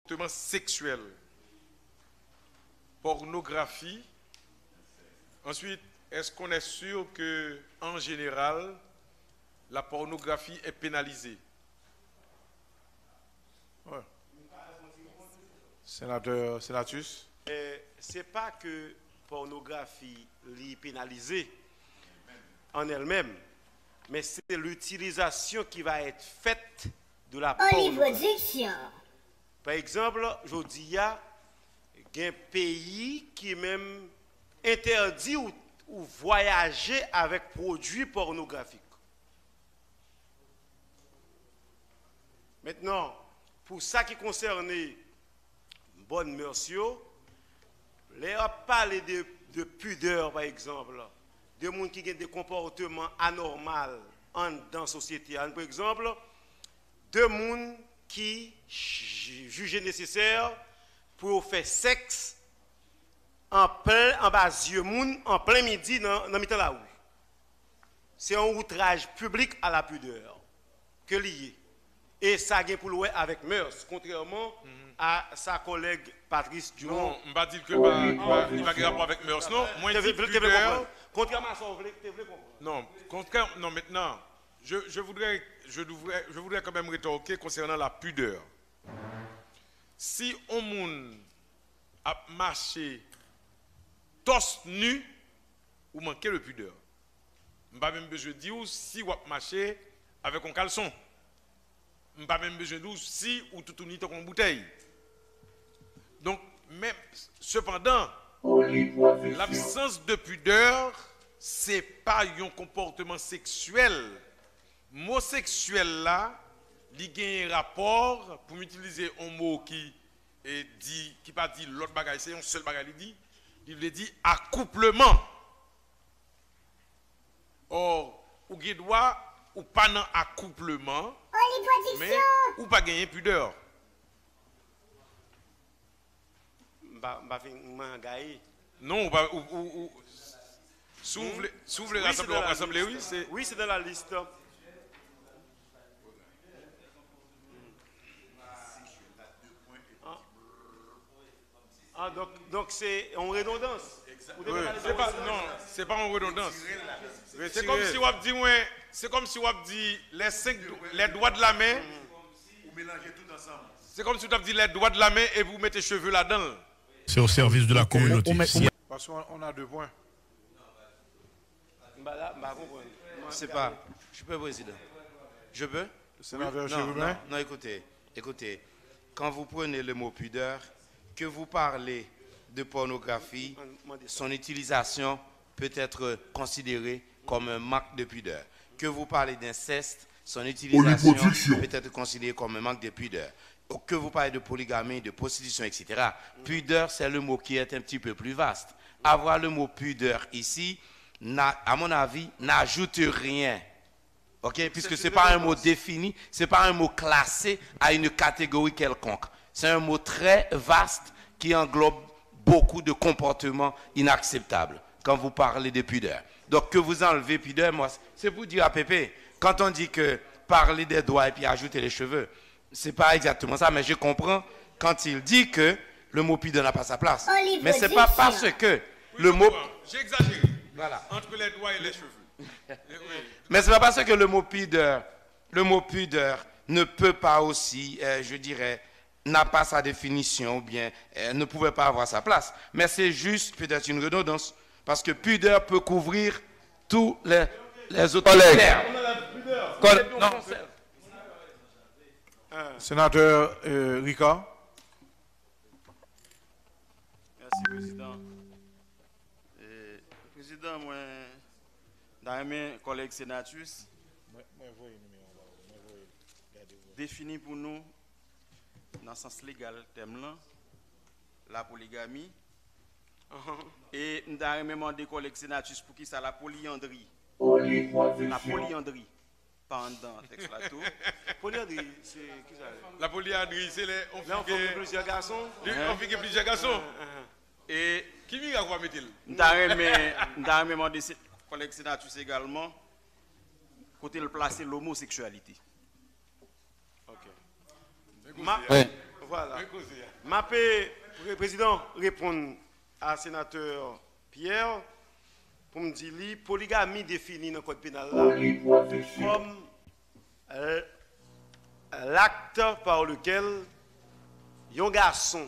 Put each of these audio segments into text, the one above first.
comportement sexuel, pornographie. Ensuite, est-ce qu'on est sûr que, en général, la pornographie est pénalisée? Ouais. Sénateur Senatus. C'est pas que pornographie est pénalisée en elle-même, mais c'est l'utilisation qui va être faite de la pornographie. Par exemple, je dis, il y a un pays qui même interdit ou voyager avec produits pornographiques. Maintenant, pour ça qui concerne bonne mœurs, les parler de pudeur, par exemple, de gens qui ont des comportements anormaux dans la société. Par exemple, de gens qui jugent nécessaire pour faire sexe en bas yeux en plein midi dans le milieu de la rue. C'est un outrage public à la pudeur que lié. Et ça vient pour louer avec mœurs, contrairement à sa collègue Patrice Dumont. Non, je ne vais pas dire qu'il va avoir rapport avec mœurs, non. Moi, je dis pudeur. Contrairement à ça, vous voulez comprendre. Non, non, maintenant, je voudrais quand même rétorquer concernant la pudeur. Si on moun a marché torse nu, ou manquez de pudeur. Je n'ai pas même besoin de dire si vous marché avec un caleçon. Je n'ai pas même besoin de dire si ou tout unit en bouteille. Donc, même, cependant, l'absence de pudeur, ce n'est pas un comportement sexuel. Le mot sexuel là, il y a un rapport, pour utiliser un mot qui dit, qui pas dit l'autre bagage, c'est un seul bagage, il dit accouplement. Or, ou doit ou pas dans accouplement, mais ou pas gagner pudeur. Non, ou s'ouvre les rassembler, oui, c'est. Oui, c'est dans la liste. Donc c'est en redondance. Oui, c'est pas en redondance. C'est comme si on dit, c'est comme si on dit les doigts de la main. Vous mélangez tout ensemble. C'est comme si on dit les doigts de la main et vous mettez cheveux là-dedans. C'est au service de la communauté. Parce qu'on a 2 points. C'est pas. Je peux, président. Je peux? Non, écoutez. Quand vous prenez le mot pudeur, que vous parlez de pornographie, son utilisation peut être considérée comme un manque de pudeur. Que vous parlez d'inceste, son utilisation peut être considérée comme un manque de pudeur. Que vous parlez de polygamie, de prostitution, etc. Pudeur, c'est le mot qui est un petit peu plus vaste. Avoir le mot pudeur ici, à mon avis, n'ajoute rien. Ok, puisque ce n'est pas un mot défini, ce n'est pas un mot classé à une catégorie quelconque. C'est un mot très vaste qui englobe beaucoup de comportements inacceptables quand vous parlez de pudeur. Donc que vous enlevez pudeur, moi, c'est pour dire à Pépé, quand on dit que parler des doigts et puis ajouter les cheveux, ce n'est pas exactement ça, mais je comprends quand il dit que le mot pudeur n'a pas sa place. Mais ce n'est pas parce que le mot... J'ai exagéré. Voilà. Entre les doigts et les cheveux. Mais ce n'est pas parce que le mot pudeur ne peut pas aussi, je dirais, n'a pas sa définition ou bien ne pouvait pas avoir sa place. Mais c'est juste peut-être une redondance. Parce que pudeur peut couvrir tous les autres termes. Sénateur Ricard. Merci, Président. Président, moi, dans mes collègues sénatus, défini pour nous, dans le sens légal, thème là, la polygamie. Et nous avons demandé aux collègues sénatus pour qui ça la polyandrie. La polyandrie. Pendant le texte là tout. Polyandrie, c'est qui ça? La polyandrie, c'est les. On fait plusieurs garçons. On fait plusieurs garçons. Et qui vient à quoi met-il? Nous avons demandé aux collègues sénatus également, côté le placer l'homosexualité. Ok. Voilà. M'appelle le président répondre à sénateur Pierre pour me dire que polygamie définie dans le code pénal comme l'acte par lequel un garçon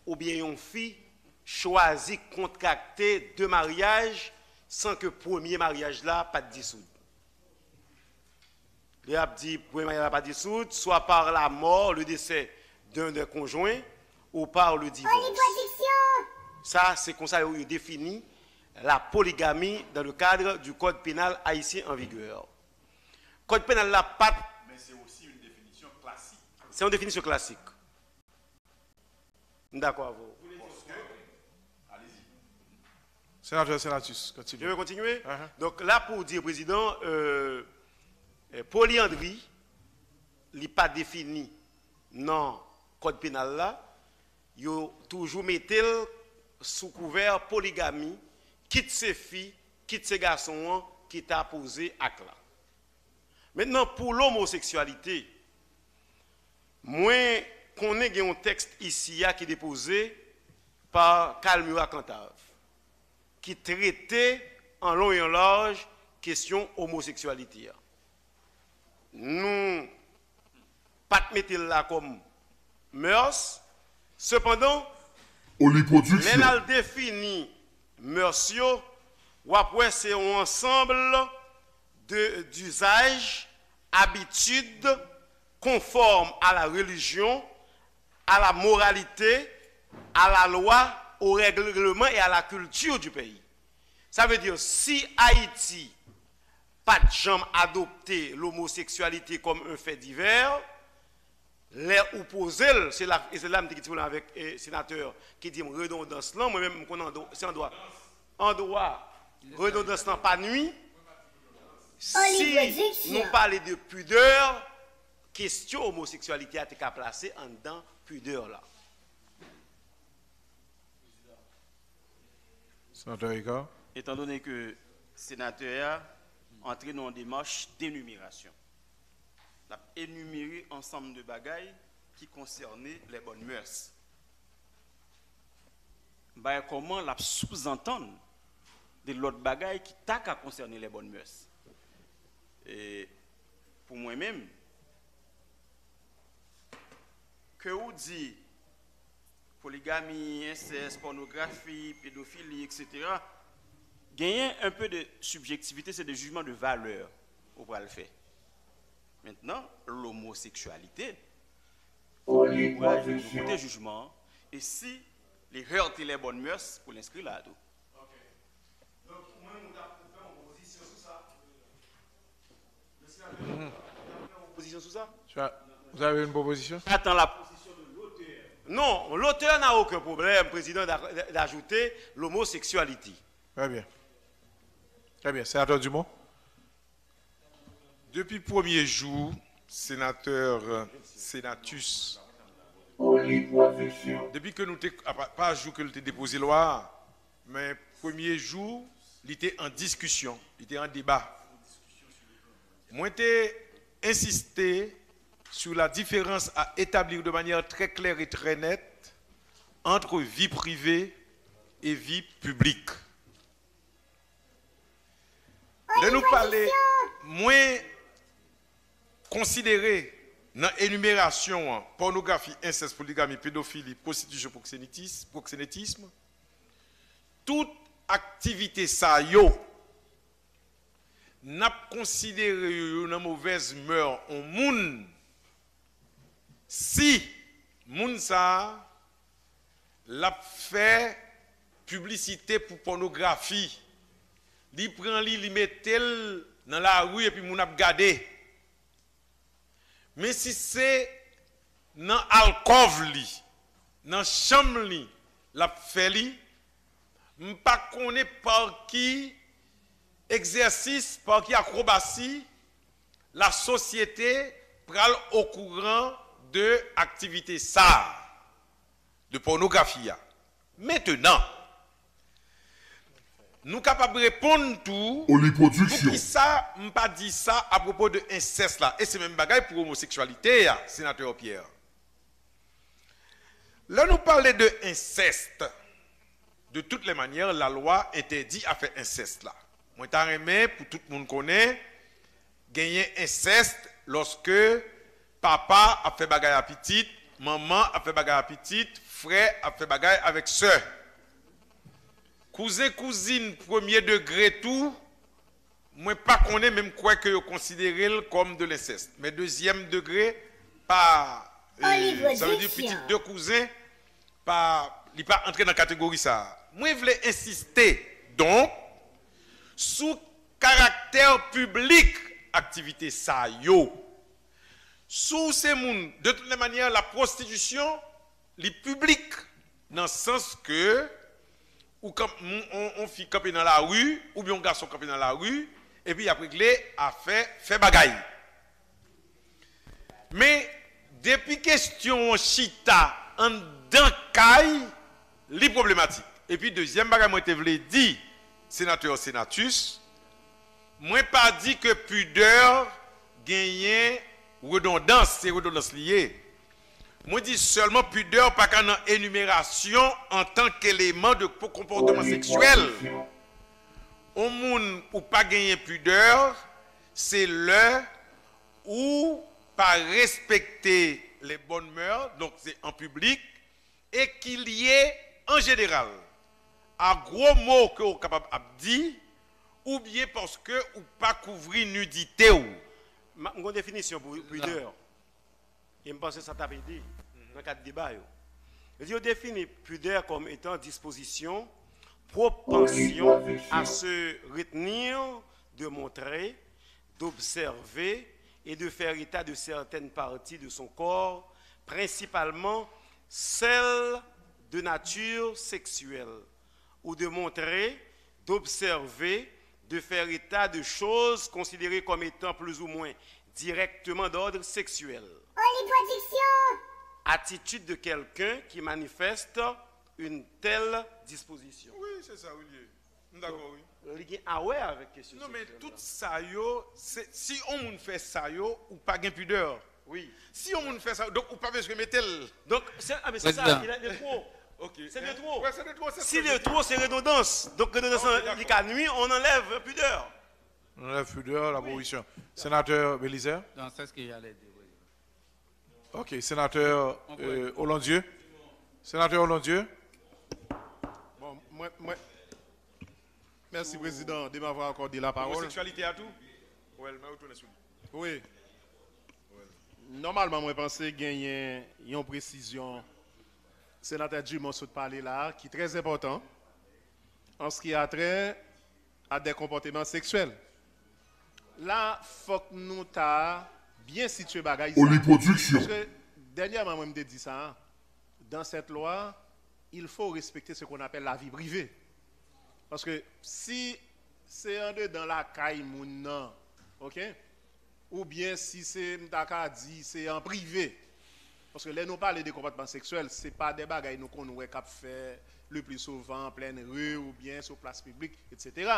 ou bien une fille choisit contracter deux mariages sans que le premier mariage là pas de dissoudre. Il a dit le premier mariage pas de dissoudre, soit par la mort, le décès d'un des conjoints ou par le divorce. Ça, c'est comme ça qu'il définit la polygamie dans le cadre du code pénal haïtien en vigueur. Code pénal là pas. Mais c'est aussi une définition classique. C'est une définition classique. D'accord, vous. Allez-y. Sénateur Senatus, continue. Je vais continuer. Donc là, pour dire, président, polyandrie, il n'est pas défini dans le code pénal là. Il toujours metté sous couvert polygamie, quitte ses filles, quitte ses garçons, qui t'a posé à cela. Maintenant, pour l'homosexualité, moi, qu'on ait un texte ici qui est déposé par Calmura Cantave, qui traitait en long et en large question homosexualité. Nous, pas mettre là comme mœurs, cependant, l'ENAL définit mœurs, ou après c'est un ensemble d'usages, habitudes conformes à la religion, à la moralité, à la loi, au règlement et à la culture du pays. Ça veut dire, si Haïti pas de jamais adopté l'homosexualité comme un fait divers, les opposés, c'est là que je dis avec le sénateur qui dit redondance là, moi-même, c'est en droit, redondance là, pas nuit. Si nous parlons de pudeur, question homosexualité a été placée en dedans pudeur là. Sénateur Ricard. Étant donné que le sénateur a entré dans une démarche d'énumération, il a énuméré un ensemble de bagailles qui concernaient les bonnes mœurs. Ben, comment la sous-entendre de l'autre bagaille qui t'a qu'à concerner les bonnes mœurs? Et pour moi-même, que vous dites polygamie, inceste, pornographie, pédophilie, etc., gagner un peu de subjectivité, c'est des jugements de valeur au bras le fait. Maintenant, l'homosexualité, côté jugement, et si les heurts et les bonnes mœurs, pour l'inscrire là. Donc, moi, je vais faire une position sur ça. Une position sur ça? Vous avez une proposition? Attends la position de l'auteur. Non, l'auteur n'a aucun problème, président, d'ajouter l'homosexualité. Très bien. Très bien. Sénateur Dumont. Depuis le premier jour, sénateur Senatus, depuis que nous n'avons pas jour que nous avons déposé la loi, mais premier jour, il était en discussion, il était en débat. Moi, j'ai insisté sur la différence à établir de manière très claire et très nette entre vie privée et vie publique. De nous parler moins considéré dans l'énumération pornographie, inceste, polygamie, pédophilie, prostitution, proxénétisme, toute activité ça n'a considéré une mauvaise mœurs en moun si moun ça l'a fait publicité pour pornographie, li prend li mettait dans la rue et puis moun a gardé. Mais si c'est dans alcôve li, dans chambre li, la fait li, m'pas connaît par qui exercice, par qui acrobatie, la société pral au courant de activité ça, de pornographie. Maintenant, nous sommes capables de répondre tout. Pour qui ça, je pas dit ça à propos de inceste là. Et c'est même bagaille pour l'homosexualité, sénateur Pierre. Là, nous parlons de inceste. De toutes les manières, la loi interdit à faire inceste là. Moi, t'as remis, pour tout le monde connaît, gagner inceste lorsque papa a fait bagaille à petite, maman a fait bagaille à petite, frère a fait bagaille avec soeur. Cousin, cousine, premier degré, tout, moi, pas qu'on est même quoi que vous considérez comme de l'inceste. Mais deuxième degré, pas. Ça veut dire petit deux cousins, pas. Il n'est pas entré dans la catégorie ça. Moi, je voulais insister, donc, sous caractère public, activité ça, yo. Sous ces moun, de toutes les manières, la prostitution, les publics, dans le sens que, ou comme on fit camper dans la rue, ou bien on garçon camper dans la rue, et puis après, a fait bagaille. Mais, depuis question chita, en dankaï, les problématiques. Et puis, deuxième bagage, moi, je voulais dire, sénateur, sénatus, moi, pas dit que pudeur gagne redondance, c'est redondance liée. Moi, dis seulement pudeur, pas qu'en énumération en tant qu'élément de comportement sexuel. Au monde où pas gagner pudeur, c'est le où pas respecter les bonnes mœurs, donc c'est en public, et qu'il y ait en général un gros mot que vous êtes capable de dire, ou bien parce que ou pas couvrir nudité. Une définition pour pudeur. Je pense que ça t'a dit dans le cadre de débat. Je définis pudeur comme étant disposition, propension à se retenir, de montrer, d'observer et de faire état de certaines parties de son corps, principalement celles de nature sexuelle, ou de montrer, d'observer, de faire état de choses considérées comme étant plus ou moins directement d'ordre sexuel. Attitude de quelqu'un qui manifeste une telle disposition. Oui, c'est ça, Olivier. D'accord, oui. Il y a aware avec question. Non, mais tout ça, si on fait ça, ou pas de pudeur. Oui. Si on fait ça, donc ou pas besoin de mettre. Donc, c'est ça, il a de trop. Okay. C'est de trop. Ouais, c'est de trop. Si de trop, c'est redondance. Donc, redondance, en nuit, on enlève pudeur. On enlève pudeur, l'abolition. Sénateur Bélisaire. Non, c'est ce que j'allais dire. Ok, sénateur Hollandieu. Sénateur Hollandieu. Bon, moi. Merci, Président, de m'avoir accordé la parole. Homosexualité à tout? Oui. Normalement, moi, je pense qu'il y a une précision. Sénateur Dumont a parlé là, qui est très important en ce qui a trait à des comportements sexuels. Là, il faut que nous ayons bien situé bagaille. Parce que dernièrement, moi, je me dis ça. Dans cette loi, il faut respecter ce qu'on appelle la vie privée. Parce que si c'est en dedans la caille, ok? Ou bien si c'est c'est en privé. Parce que là, nous parlons des comportements sexuels, ce n'est pas des bagailles qu'on nous fait le plus souvent en pleine rue ou bien sur place publique, etc.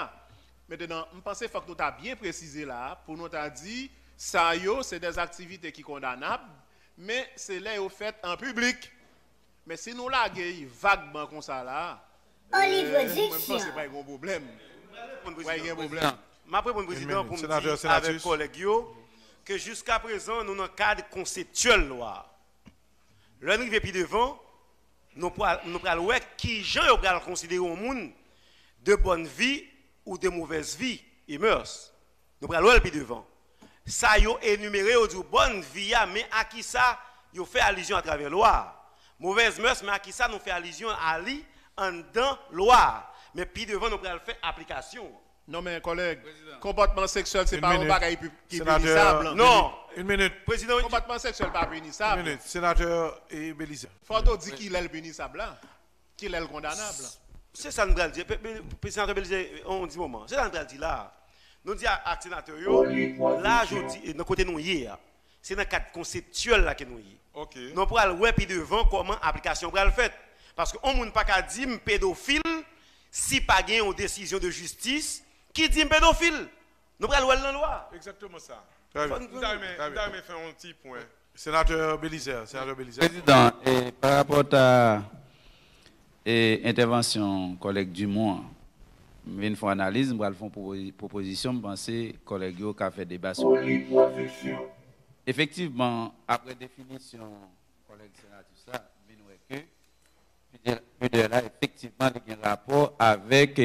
Maintenant, je pense qu'il faut que nous ayons bien précisé là, pour nous dire, ça, c'est des activités qui sont condamnables, mais c'est là au fait en public. Mais si nous l'avons vaguement comme ça là, je pense que ce n'est pas un gros problème. Pas un problème. Je réponds au président pour me dire avec collègues que jusqu'à présent, nous avons un cadre conceptuel loi. Le niveau puis devant, nous prenons voir qui gens ont considéré au monde de bonne vie ou de mauvaise vie et mœurs. Nous prenons voir puis devant. Ça yo énuméré au dit bonne vie mais à qui ça yo fait allusion à travers loi. Mauvaise mœurs mais à qui ça nous fait allusion à lui en dans loi. Mais puis devant nous prenons faire application. Non mais collègue, comportement sexuel c'est pas un bagage qui est punissable. Non. Une minute. Président, comportement sexuel pas punissable. Une minute. Sénateur et Bélisaire. Faut dire qu'il est le punissable là, qu'il est le condamnable. C'est ça nous dire. Président Bélisaire, on dit moment. C'est ça nous dire là. Nous dit à sénateur là je dis de côté nous hier. C'est dans le cadre conceptuel là que nous y. OK. Nous pour aller puis devant comment application pour le faire parce que on moun pas ka dire pédophile si pas gain une décision de justice. Qui dit pédophile? Nous prenons dans la loi. Exactement ça. Très bien. Nous allons faire un petit point. Sénateur Bélizer. Président, par rapport à l'intervention collègue Dumont, je vais faire une analyse, je vais faire une proposition, je pense que collègue qui a fait débat sur effectivement, après définition, collègue sénateur, ça, que là, effectivement, il y a un rapport avec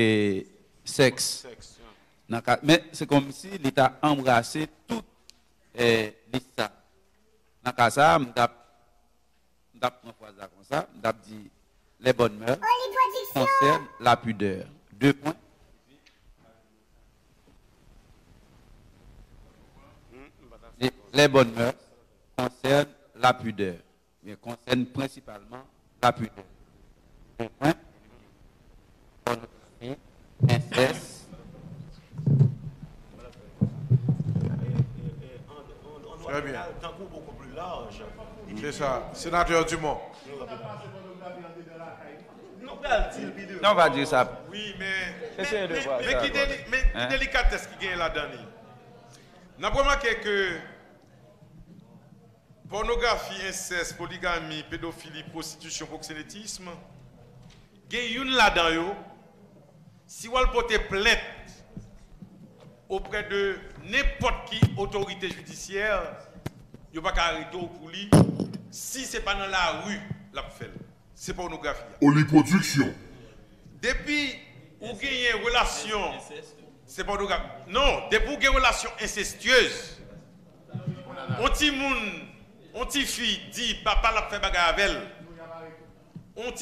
sexe. Mais c'est comme si l'État a embrassé toute l'État. Dans le cas ça, je vais dire les bonnes mœurs concernent la pudeur. 2 points. Les bonnes mœurs concernent la pudeur. Mais concernent principalement la pudeur. 2 points. Inceste. Très bien. C'est ça. Sénateur Dumont. Non, on va dire ça. Oui, mais qui délicatesse qui gagne là-dedans. N'a pas remarqué que pornographie, inceste, polygamie, pédophilie, prostitution, proxénétisme, il y a une là-dedans. Si vous portez plainte auprès de n'importe qui autorité judiciaire, il n'y a pas qu'à arrêter pour lui. Si ce n'est pas dans la rue, la fait. C'est pornographie. Polyproduction. Depuis où vous avez une relation, c'est pornographie. Non, depuis où vous avez une relation incestueuse, on petit fille dit papa l'a fait bagarre avec elle. On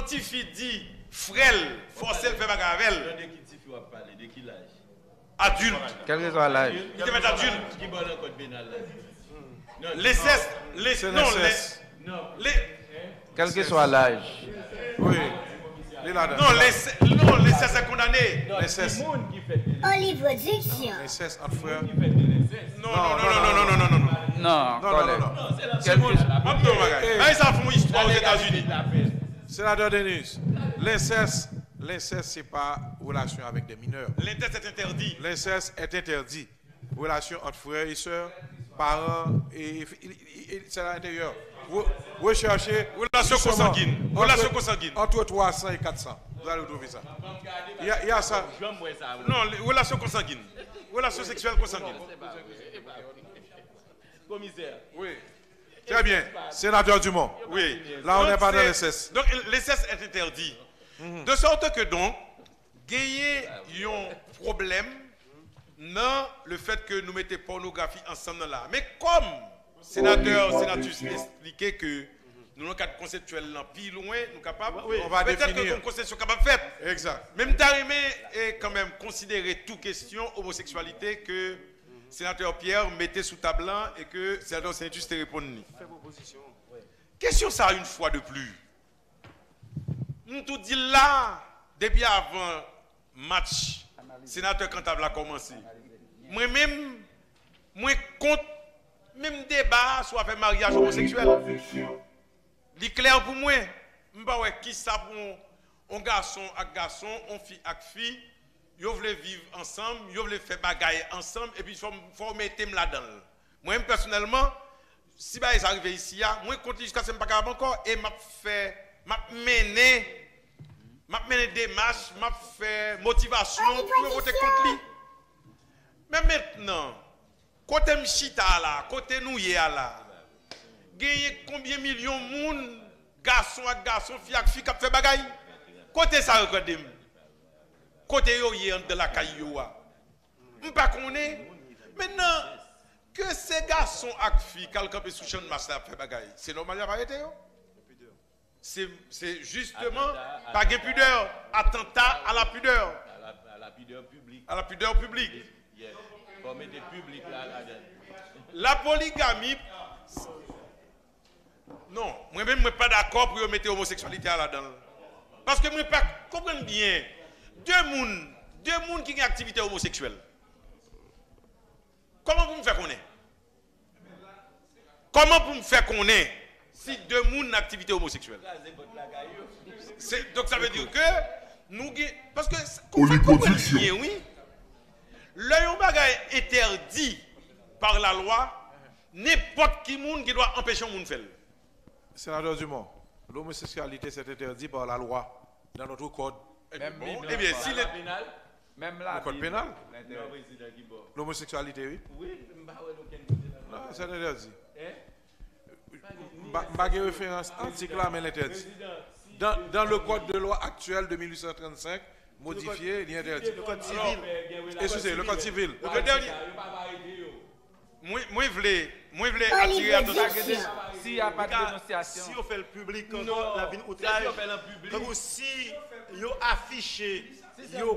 petit fille dit frère forcé le fait bagarre avec elle. Adulte. Quel que soit l'âge. Il devait être adulte. Quel que soit l'âge. Oui. Non, l'inceste est condamné. L'inceste. L'inceste entre frères. Non. Ça fait une histoire aux États-Unis. Sénateur Denis, l'inceste, c'est pas relation avec des mineurs. L'inceste est interdit. L'inceste est interdit. Relation entre frères et sœurs, parents et c'est à l'intérieur. Recherchez relation consanguine. Relation consanguine. Entre 300 et 400. Vous allez trouver ça. Il y a ça. Non, relation consanguine. Relation sexuelle consanguine. Commissaire. Oui. Très bien. Sénateur Dumont. Oui. Là, on n'est pas dans l'inceste. Donc, l'inceste est interdit. De sorte que donc, gagner un problème dans le fait que nous mettons pornographie ensemble là. Mais comme sénatrice expliquait que nous avons un cadre conceptuel plus loin, nous capables, on va définir. Peut-être que nos conceptions capable de faire. Exact. Même Tarimé est quand même considéré toute question homosexualité que sénateur Pierre mettait sous table et que sénateur Saint-Just répondait. Question ça une fois de plus. Nous tout dit là, depuis avant match, sénateur Cantable a commencé. Moi-même, contre même débat sur affaire mariage homosexuel. C'est clair pour moi. Je ne sais pas qui ça pour un garçon avec garçon, une fille avec fille. Ils veulent vivre ensemble, ils veulent faire bagaille ensemble, et puis il faut mettre là-dedans. Moi, personnellement, si ça arrive ici, moi, je continue jusqu'à ce que je ne sais pas encore, et je mené des marches, je fait motivation pour voter contre lui. Mais maintenant, côté Mchita là, côté nous là, gagner combien de millions de monde, garçons à garçons, filles à filles qui fait bagaille? Côté ça, regardez-moi. Côté yo y est de la caillou. On pas connaît. Maintenant que ces garçons ak filles quelqu'un peut sous champ de masse fait bagaille. C'est normal à arrêter yo. C'est justement pas de pudeur, attentat à la pudeur. À la pudeur publique. À la pudeur publique. Former des publics là. La polygamie. Non, moi-même je ne suis pas d'accord pour mettre l'homosexualité là-dedans. Parce que je ne pas comprendre bien. Deux personnes qui ont une activité homosexuelle. Comment vous me faites connaître? Comment vous me faites connaître si deux personnes ont une activité homosexuelle? Donc ça veut dire que nous... Parce que... Oui. L'un bagage interdit par la loi, n'importe qui monde qui doit empêcher un monde faire. Sénateur Dumont, l'homosexualité c'est interdit par la loi dans notre code. Eh bien, si même là, le code pénal, l'homosexualité, oui. Oui, non, c'est interdit. Pas de référence article là, mais l'interdit. Dans le code de loi actuel de 1835, modifié, il est interdit. Le code civil. Excusez, le code civil. Le dernier. Moi, je voulais attirer attention. S'il n'y a pas de dénonciation. Si on fait le public, quand la vie outrage, comme si ils ont affiché, ils ont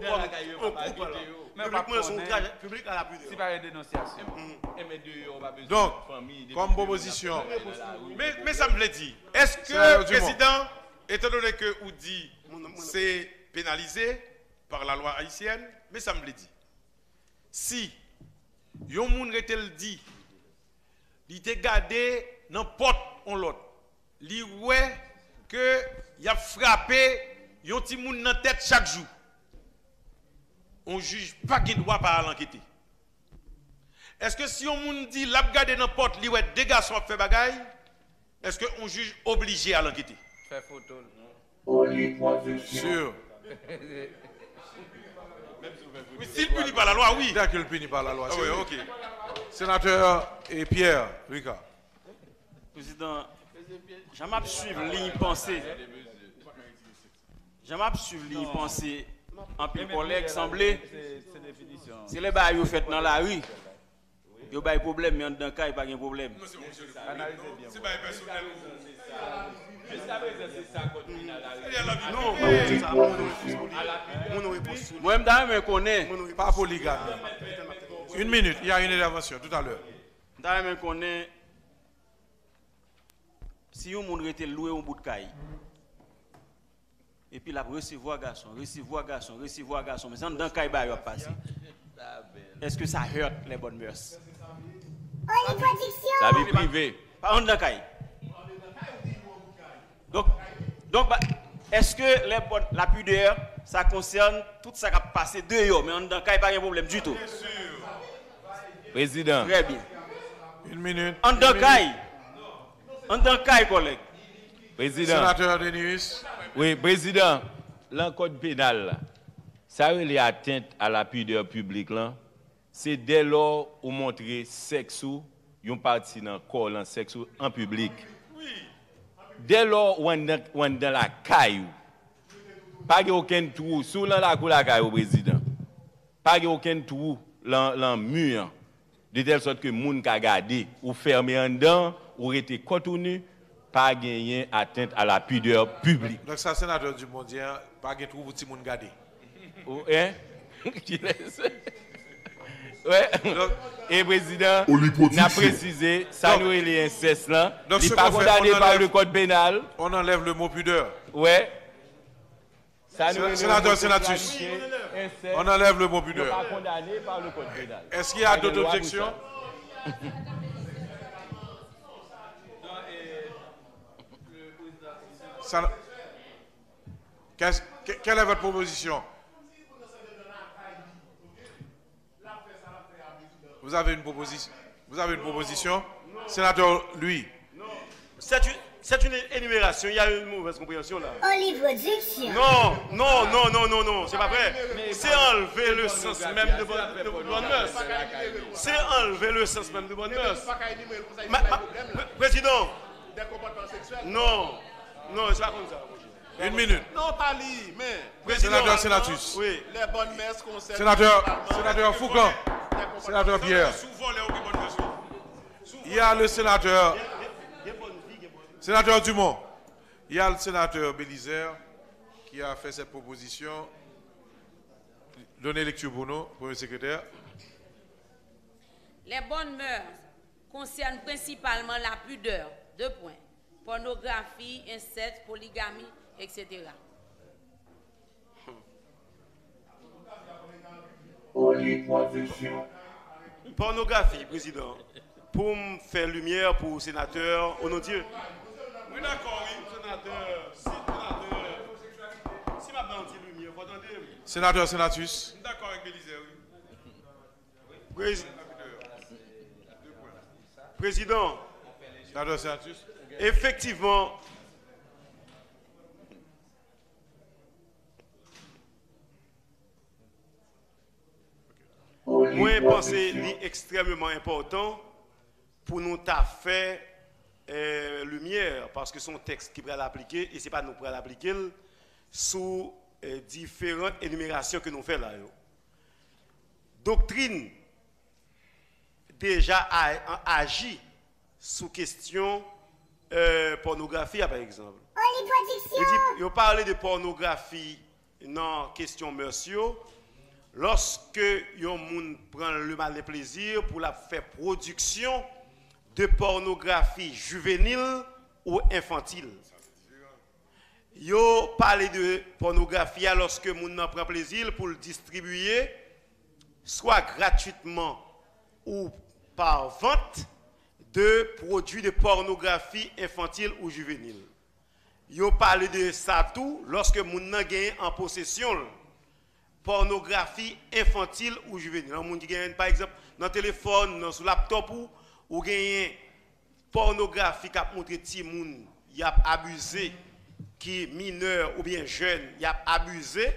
public à la pudeur. Si pas de dénonciation. Donc, comme proposition. Mais ça me l'a dit. Est-ce que le président, étant donné que vous dit c'est pénalisé par la loi haïtienne, mais ça me l'a dit. Si yon moun rete le dit, il te gardé n'importe on l'autre. Li ouais que y a frappé yon ti moun nan tête chaque jour. On juge pas qu'il doit pas l'enquêter. Est-ce que si on moun dit l'a gardé n'importe li ouais deux garçons fait bagaille, est-ce que on juge obligé à l'enquêter? Fait photo. Sûr. S'il punit par la loi, oui. Dès qu'il punit par la loi, oui, ok. Sénateur et Pierre, Ricard. Président, j'aimerais suivre ligne pensée. J'aimerais suivre ligne pensée. En plus, collègue semblé, c'est les bails fait dans la rue. Il y a des problèmes, mais dans le cas, il n'y a pas de problème. C'est pas personnel. Moi-même, je connais. Pas polygame. Une minute, il y a une intervention tout à l'heure. Je connais. Si on monde était loué un bout de caille, et puis la recevoir garçon, mais c'est dans le caille, il va passer. Est-ce que ça heurte les bonnes mœurs? Ça vie privée. Pas en dans le caille. Donc est-ce que la pudeur, ça concerne tout ça qui a passé dehors, mais en dans le caille, pas de problème du tout? Président. Très bien. Une minute. En dans le caille. En tant que collègue. Président. Sénateur Denis. Oui, président, le code pénal, ça est atteinte à la pudeur publique, c'est dès lors où montrer sexe ou yon parti dans le corps en sexe en public. Dès lors où on dans la caille, pas aucun trou sous la cour la caille au président. Pas aucun trou dans le mur, de telle sorte que moun ka gade ou fermé en dedans ou été contenu, pas gagner atteinte à la pudeur publique. Donc ça, sénateur du Mondial, pas gagner tout petit monde gade. Hein? Ouais. Et président, n'a précisé, ça nous est l'inceste là. Il n'est pas condamné par le code pénal. On enlève le mot pudeur. Ouais. Sénateur, sénatus. On enlève le mot pudeur. Il n'est pas condamné par le code pénal. Est-ce qu'il y a d'autres objections? Quelle est votre proposition? Vous avez une proposition? Vous avez une proposition? Sénateur, lui. C'est une énumération, il y a une mauvaise compréhension là. Olivier Diction. Non, c'est pas vrai. C'est enlever le sens même de bonne mœurs. C'est enlever le sens même de bonne mœurs. Président. Des comportements sexuels. Non, c'est pas comme ça. Une minute. Non, pas lui, mais. Président, sénateur Sénatus. Oui. Les bonnes mœurs concernent. Sénateur Foucan. Sénateur Pierre. Il y a le sénateur. Sénateur Dumont. Il y a le sénateur Bélizer qui a fait cette proposition. Donnez lecture pour nous, Premier secrétaire. Les bonnes mœurs concernent principalement la pudeur. 2 points. Pornographie, inceste, polygamie, etc. Pornographie, président. Pour me faire lumière pour le sénateur, au nom de Dieu. Oui, d'accord, oui. Si ma bande lumière, vous entendez? Sénateur Sénatus. D'accord avec Bélizer, oui. Président. Président, effectivement, moi, je pense que c'est extrêmement important pour nous faire lumière, parce que son texte qui pourrait l'appliquer, et ce n'est pas nous pour l'appliquer, sous différentes énumérations que nous faisons là. Doctrine déjà agi sous question pornographie, par exemple. Il parlait de pornographie dans question monsieur. Lorsque yon prend le mal et plaisir pour la faire production de pornographie juvénile ou infantile. Yo parle de pornographie lorsque moun nan prend plaisir pour le distribuer soit gratuitement ou par vente de produits de pornographie infantile ou juvénile. Yo parle de ça tout lorsque moun nan gagne en possession pornographie infantile ou juvénile. On gagne par exemple dans le téléphone, dans le laptop ou gagne pornographie qui a montré petit moun, il a abusé qui mineur ou bien jeune, il a abusé.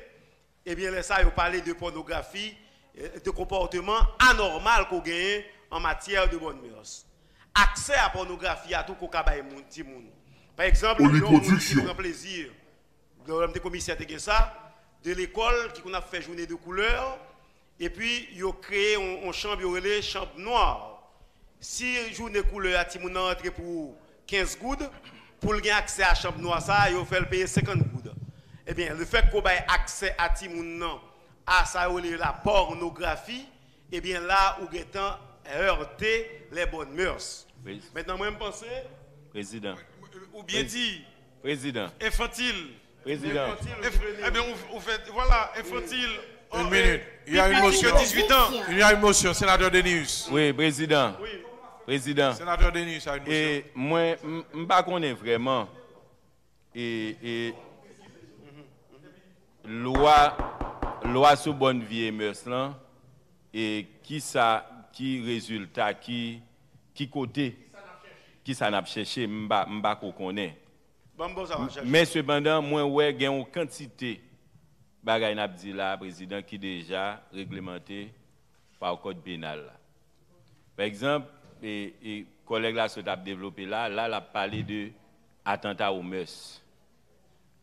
Et bien là ça il parler de pornographie, de comportement anormal qu'on gagne en matière de bonne mœurs. Accès à pornographie à tout qu'on cabaye petit moun. Par exemple, on prend plaisir dans le commissaire de ça de l'école qui a fait journée de couleur et puis ils ont créé une chambre relais chambre noire. Si journée de couleur a timoun entré pour 15 goudes pour gagner accès à la chambre noire ça, ils ont fait le payer 50 goudes. Eh bien, le fait qu'on ait accès à timoun à ça la pornographie, eh bien là où gétant heurter les bonnes mœurs. Oui. Maintenant moi je pense président ou bien dit président infantile. Président. Eh bien, vous faites, voilà, infantile. Une minute. Il y a une motion. 18 ans. Il y a une motion, sénateur Denis. Oui, président. Oui. Président. Sénateur Denis a une motion. Et moi, je ne sais pas qu'on est vraiment. Et loi sur bonne vie et mœurs, et qui résultat, qui côté, qui ça n'a cherché, je ne sais pas qu'on est. Mais cependant, moi, ouais, il y a une quantité de président qui est déjà réglementé par le code pénal. Par exemple, les collègues là se développé là, il a parlé de attentat aux mœurs.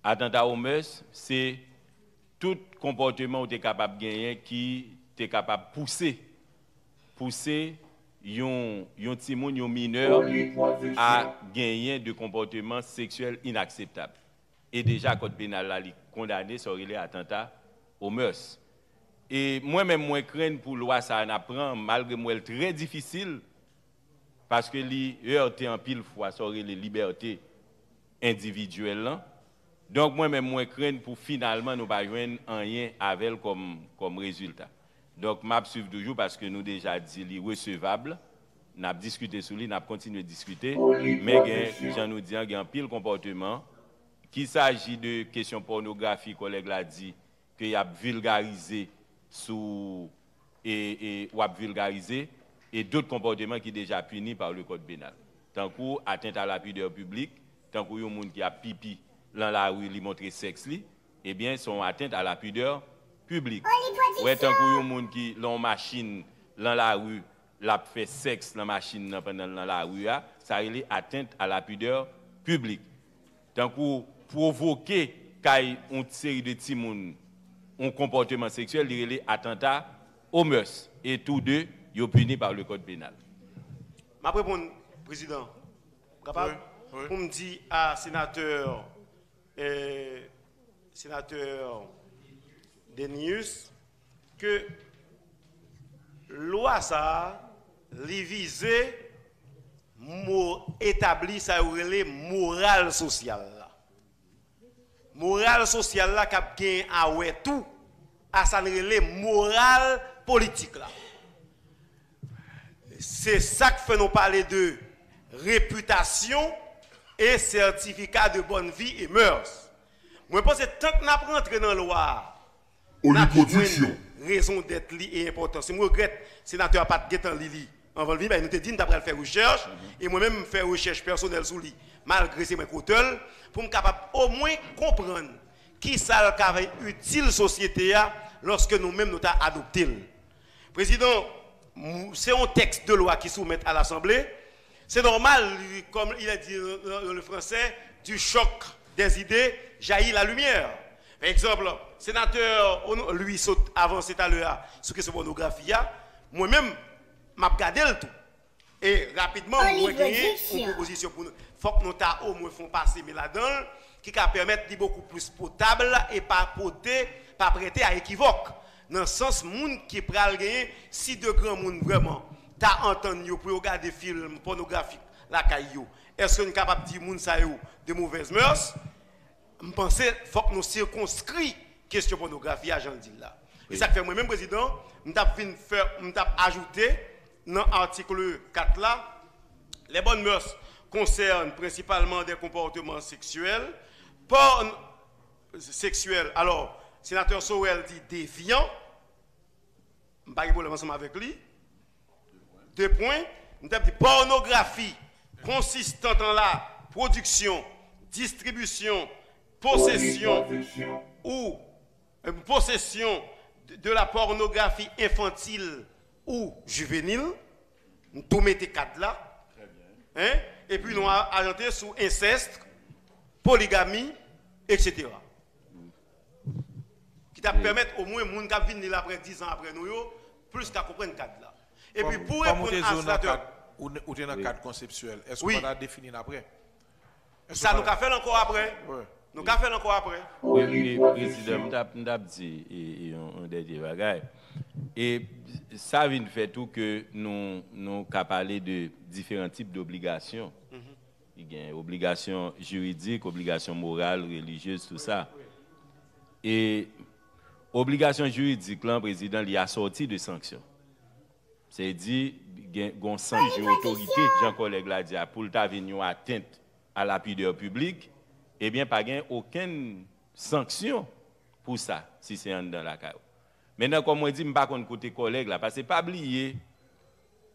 Attentat aux mœurs, c'est tout comportement où tu es capable de gagner qui est capable de pousser yon timoun, yon mineur à gagner de comportements sexuels inacceptables. Et déjà, le code pénal a condamné sur les attentats aux mœurs. Et moi-même, moi, crains pour loi, ça en apprend, malgré moi, très difficile, parce que li heurte en pile fois sur les libertés individuelles. Donc, moi-même, moi, crains pour finalement nous pas joindre rien avec comme résultat. Donc, je suis toujours parce que nous déjà dit qu'il est recevable. Nous avons discuté sur lui, nous avons continué de discuter. Mais, j'en nous dis, il y a un pile comportement. Qu'il s'agit de questions pornographiques, collègue l'a dit, qu'il y a vulgarisé et d'autres comportements qui sont déjà punis par le code pénal. Tant que atteinte à la pudeur publique, tant que les gens qui a pipi dans la rue, lui montrer sexe, eh bien, sont atteintes à la pudeur public. Ou tant que les gens qui l'ont machine dans la rue, l'a fait sexe dans la machine pendant dans la rue, ça est atteinte à la pudeur publique. Tant que provoquer une série de petits moun un comportement sexuel, il est attentat aux mœurs. Et tous deux, ils sont punis par le code pénal. Je vais répondre, président. Capable? Oui, oui. Pour me dire à sénateur Denius que loi ça li visait établir ça morale sociale. Morale sociale là qui a gagné à ouais tout à ça morale politique là. C'est ça que fait nous parler de réputation et certificat de bonne vie et mœurs. Moi je pense que tant que nous rentrons dans la loi, on a une raison d'être li et important. C'est moi regrette sénateur pas guetan lili avant le venir, nous te dit, nous avons fait recherche, et moi-même, faire recherche personnelle sur lui, malgré ses coutels, pour me capable au moins comprendre qui ça est utile société lorsque nous-mêmes nous avons adopté. Président, c'est un texte de loi qui soumet à l'Assemblée. C'est normal, comme il a dit le français, du choc des idées jaillit la lumière. Par exemple, le sénateur, lui, saute avancé tout à l'heure sur ce pornographie. Moi-même, je vais regarder le tout. Et rapidement, je vais gagner une proposition pour nous. Il faut que nous au moins fassions passer là-dedans, qui va permettre d'être beaucoup plus potable et pas prêter à équivoque. Dans le sens, moun qui pral gagner, si de grands moun vraiment, t'as entendu pour regarder des films pornographiques, la caillou. Est-ce que nous sommes capables de dire moun sa yo de mauvaises mœurs? Je pense qu'il faut que nous circonscrivions la question pornographie à Jean dit là. Et ça fait moi-même, président, nous avons ajouté dans l'article 4 là, les bonnes mœurs concernent principalement des comportements sexuels. Alors, sénateur Sorel dit déviant. Je ne vais pas problème ensemble avec lui. 2 points. Nous avons dit pornographie consistant en la production, distribution, possession ou possession de la pornographie infantile ou juvénile. Nous tout mettons 4 là. Hein? Et puis nous avons ajouté sous inceste, polygamie, etc. Qui t'a permettre au moins les gens qui viennent après 10 ans après nous, plus qu'à comprendre 4 là. Et puis pour répondre à ça, ou dans le cadre conceptuel, est-ce qu'on va définir après? Ça nous a fait encore après. Nous avons fait encore après. Oui, président, nous avons dit un dernier bagage. Et ça vient faire tout que nous avons parlé de différents types d'obligations. Il y a obligations juridiques, obligations morales, religieuses, tout ça. Et obligation juridique, là, président, il y a sorti de sanctions. C'est dit, il y a une sanction autorité, Jean-Collègue l'a dit, pour venir atteinte à la pudeur publique, eh bien, pas aucune sanction pour ça, si c'est dans la CAO. Maintenant, comme on dit, je ne vais pas côté collègue là, parce que pas oublier,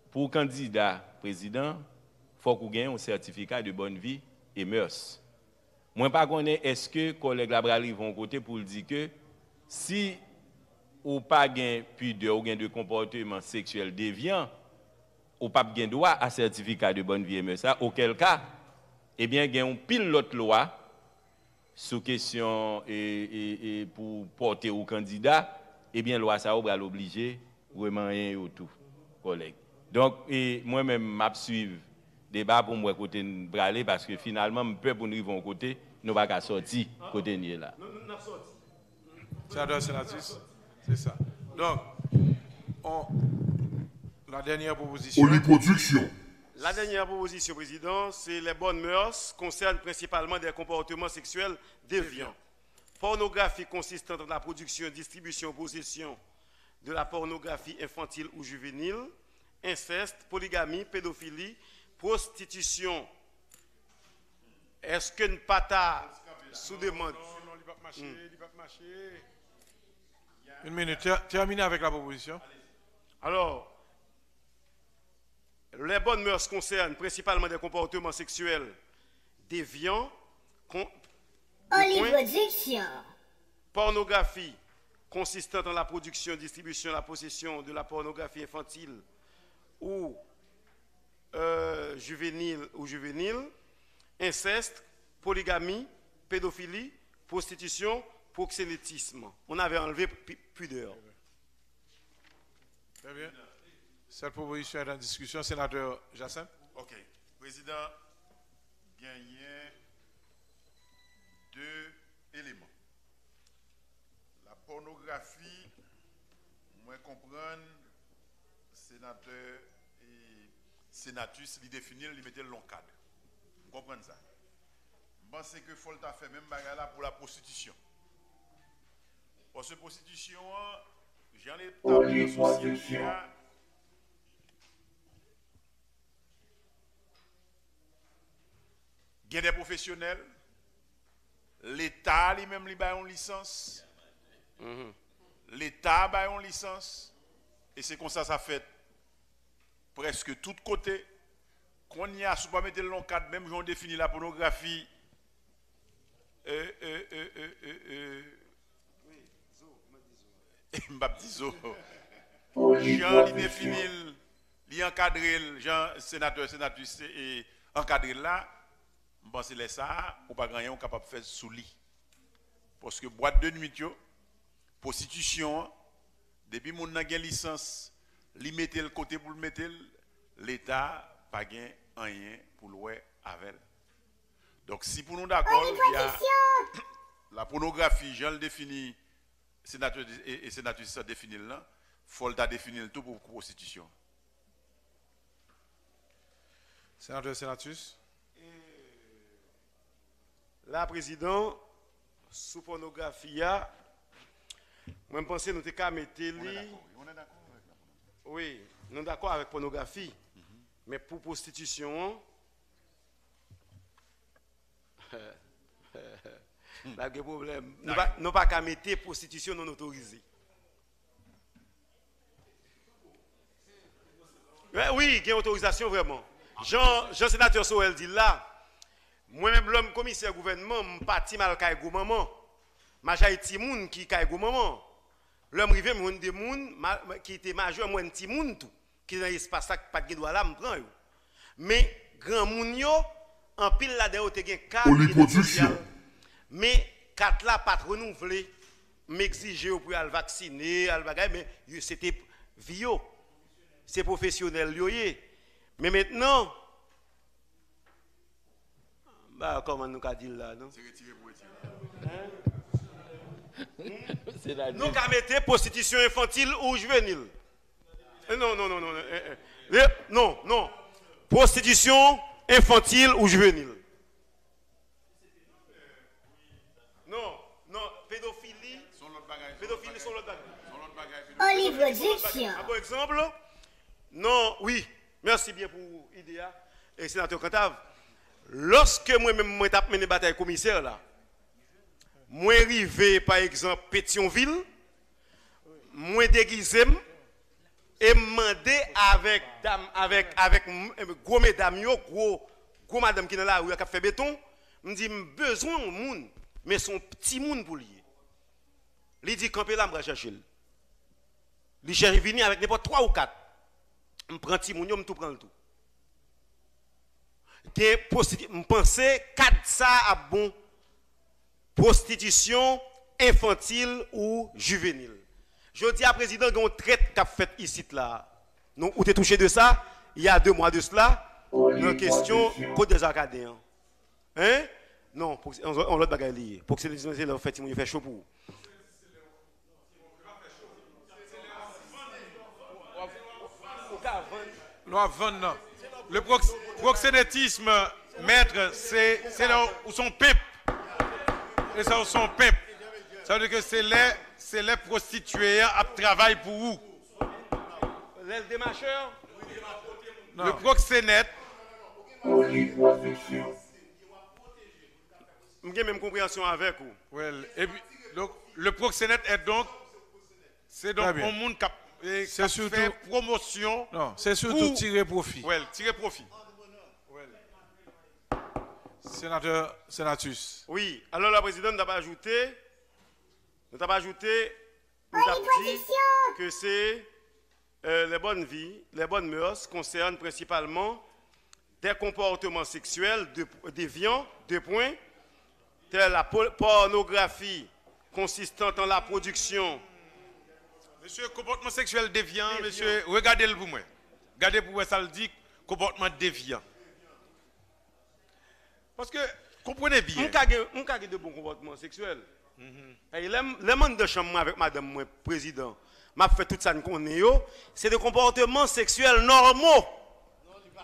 pour candidat président, il faut qu'on ait un certificat de bonne vie et mœurs. Moi, pas connaître est-ce que collègue Labrali vont côté pour dire que si ou pas gain pudeur ou gain de comportement sexuel déviant, ou pas gain droit à certificat de bonne vie et mœurs, auquel cas, eh bien, il y a une pile l'autre loi sous question et pour porter au candidat, eh bien, loi ça va l'obliger vraiment rien ou tout, collègue. Donc, moi-même, je suivre débat pour moi côté braler parce que finalement, je peux pour nous vont côté, nous pas sortir côté ni là. C'est ça. Donc, la dernière proposition. La dernière proposition, président, c'est les bonnes mœurs concernent principalement des comportements sexuels déviants. Pornographie consistant dans la production, distribution, possession de la pornographie infantile ou juvénile, inceste, polygamie, pédophilie, prostitution. Est-ce que ne pas ta sous demande? Non, il va pas marcher. Une minute, terminez avec la proposition. Alors, les bonnes mœurs concernent principalement des comportements sexuels déviants. Pornographie consistant dans la production, distribution, la possession de la pornographie infantile ou juvénile, inceste, polygamie, pédophilie, prostitution, proxénétisme. On avait enlevé pudeur. Très bien. Cette proposition est en discussion. Sénateur Jacinthe. OK. Président, gagnez 2 éléments. La pornographie, moi comprendre, sénateur et sénatus, il définit, il mettait le long cadre. Vous comprenez ça? Je pense que Folta fait même bagarre là pour la prostitution. Pour cette prostitution, j'en ai établi en société. Il y a des professionnels, l'État lui-même lui a une licence, l'État a une licence, et c'est comme ça ça fait. presque tout côté. Qu'on y a, si pas mettre le long cadre, même si on définit la pornographie, Mbaptizo. Jean, il définit, il encadre, Jean, sénateur, sénatrice, et encadré là, je pense que ça, ou pas gagner, on est capable de faire sous lit. Parce que boîte de nuit, prostitution, depuis mon n'a une licence, li mette le côté pour le mettre, l'État pas gain rien pour le avec. Donc si pour nous d'accord, il y a la pornographie, je le définis, sénateur et sénatrice définit là, faut le définir tout pour prostitution. Sénateur, sénatrice. La président, sous pornographie, moi je pense que nous avons qu'à mettre les... On est d'accord avec la pornographie. Oui, nous sommes d'accord avec la pornographie. Mais pour prostitution, pas de problème. Nous n'avons pas qu'à mettre prostitution non autorisée. Oui, il y a une autorisation vraiment. Jean sénateur Soel dit là, moi-même l'homme commissaire gouvernement, je suis parti mal kaigou maman. Ma j'ai petit moun qui kaigou maman. L'homme rivé moun de moun qui était majeur moi petit moun tout. Qui dans l'espace ça pas de droit là me prend yo. Mais grand moun yo en pile là dedans te gen cadre. Mais quatre là pas renouvelé, m'exiger pour aller vacciner, al bagay mais c'était vieux. C'est professionnel yo yé. Mais maintenant bah comment nous ka dire là non? C'est retiré pour retirer. Nous ka mettre prostitution infantile ou juvénile. Non. Prostitution infantile ou juvénile. Non. Pédophilie. Pédophilie sont l'autre bagage. Olive Diction. Par exemple, non, oui. Merci bien pour l'idée. Et sénateur Cantave. Lorsque moi-même, je tape mené bataille commissaire là, moi arrivé par exemple Pétionville, moi déguisé et demandé avec gros mesdames gros madame qui est là où il a fait béton, me dit besoin de monde mais son petit monde pour lier. Il dit camper là me chercher. Il cherche venir avec n'importe 3 ou 4. Me prend petit monde, me tout prend le tout. Je pensais 4 ça à bon prostitution infantile ou juvénile. Je dis à président qu'on traite qu'a fait ici là. Nous on t'es touché de ça il y a 2 mois de cela. Une question code des acadéens. Hein? Non, on l'autre bagaille lié. Pour que c'est le fait il fait chaud pour. Le proxénétisme, maître, c'est là où sont pipe. Et ça où sont pipe. Ça veut dire que c'est les prostituées à travail pour vous. Les démarcheurs? Le proxénète. J'ai même compréhension avec vous. Well, et puis, donc, le proxénète est donc, c'est donc un monde qui fait promotion. Non, c'est surtout tirer profit. Well, tirer profit. Sénateur, sénatrice. Oui, alors la présidente n'a pas ajouté, nous avons ajouté, nous avons dit que c'est les bonnes vies, les bonnes mœurs concernent principalement des comportements sexuels déviants, 2 points, tels la pornographie consistant en la production. Monsieur, comportement sexuel déviant, monsieur, regardez-le pour moi. Regardez pour moi, ça le dit, comportement déviant. Parce que, comprenez bien. On a de bons comportements sexuels. Les membres de chambre avec madame, moi, président, m'a fait tout ça, c'est des comportements sexuels normaux.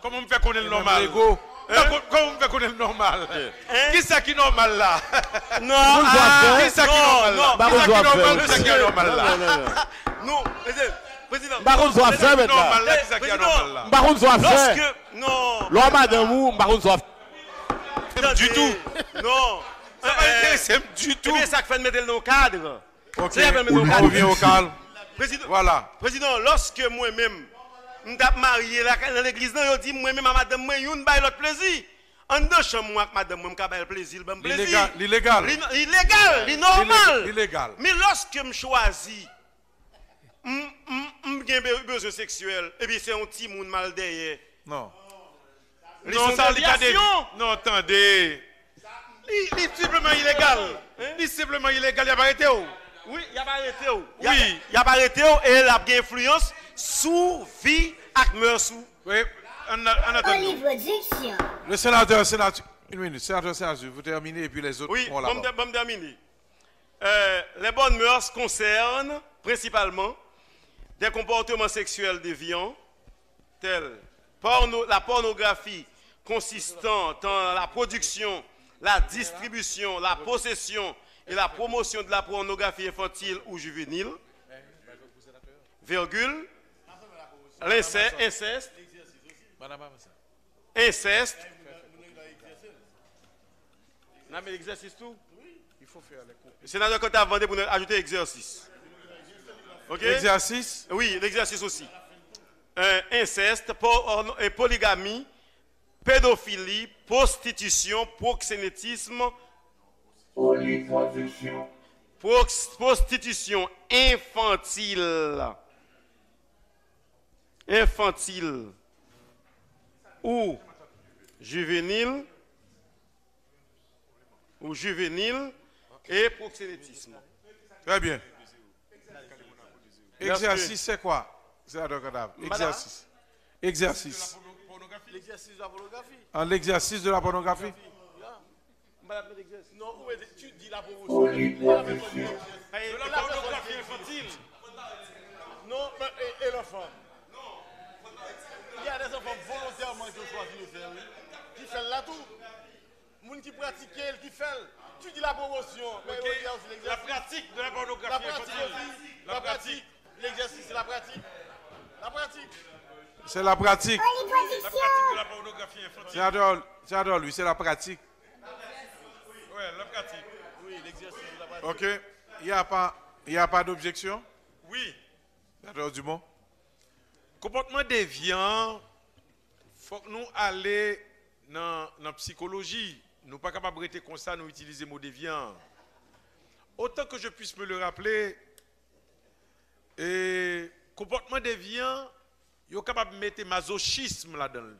Comment on me fait connaître le normal? Comment on me fait connaître le normal? Qui est ça qui est normal là? Non, qui est ça qui est normal là? Qui est ça qui est normal là? Non, président. Baron doit faire maintenant. Qui est ça qui est normal là? Baron doit faire. Non. L'homme madame ou Baron doit faire. Du tout. Non. Ça va intéresser du tout. C'est ça qui fait mettre dans le cadre. Ok, on revient au cadre. Président, voilà. Président, lorsque moi-même, m'tap marié là dans l'église là, yo dit moi même madame moi youn bail l'autre plaisir. En deux chambres moi avec madame moi m'ka bail plaisir, bon plaisir. Illégal. Illégal, normal. Illégal. Mais lorsque me choisis j'ai besoin sexuel et puis c'est un petit monde mal derrière. Non. Non, ça non, attendez. Il est simplement illégal. Il est simplement illégal, il a pas arrêté. Oui, il a pas arrêté. Oui. Il a pas arrêté et il a bien influence sous vie ak mœurs. Oui, en attendant. Le sénateur, une minute, sénateur, vous terminez et puis les autres oui, vont là-bas. Oui, bon terminer. Les bonnes mœurs concernent principalement des comportements sexuels déviants tels la pornographie consistant dans la production, la distribution, la possession et la promotion de la pornographie infantile ou juvénile, virgule, l'inceste, inceste. Non mais l'exercice tout. Il faut faire les cours. Le sénateur quand tu as demandé pour ajouter exercice. OK? Exercice? Oui, l'exercice aussi. Inceste, polygamie, pédophilie, prostitution, proxénétisme, prostitution infantile ou juvénile et proxénétisme. Très bien. Exercice, c'est quoi? C'est exercice. Exercice. L'exercice de la pornographie. En l'exercice de la pornographie? Non, tu dis la promotion. De la pornographie infantile. Non, et l'enfant. Il y a des enfants volontairement qui ont choisi de faire, qui font là tout. Les gens qui pratiquent, qui font. Tu dis la promotion. La pratique de la pornographie infantile. La pratique. L'exercice, c'est la pratique. La pratique. C'est la pratique. La pratique de la pornographie infantile. J'adore lui, c'est la pratique. Oui, la pratique. Oui, l'exercice de la pratique. Ok. Il n'y a pas d'objection? Oui. J'adore Dumont. Comportement déviant, il faut que nous allions dans la psychologie. Nous ne sommes pas capables de rester comme ça, nous utiliser le mot déviant. Autant que je puisse me le rappeler, et comportement déviant, il est capable de mettre masochisme là-dedans.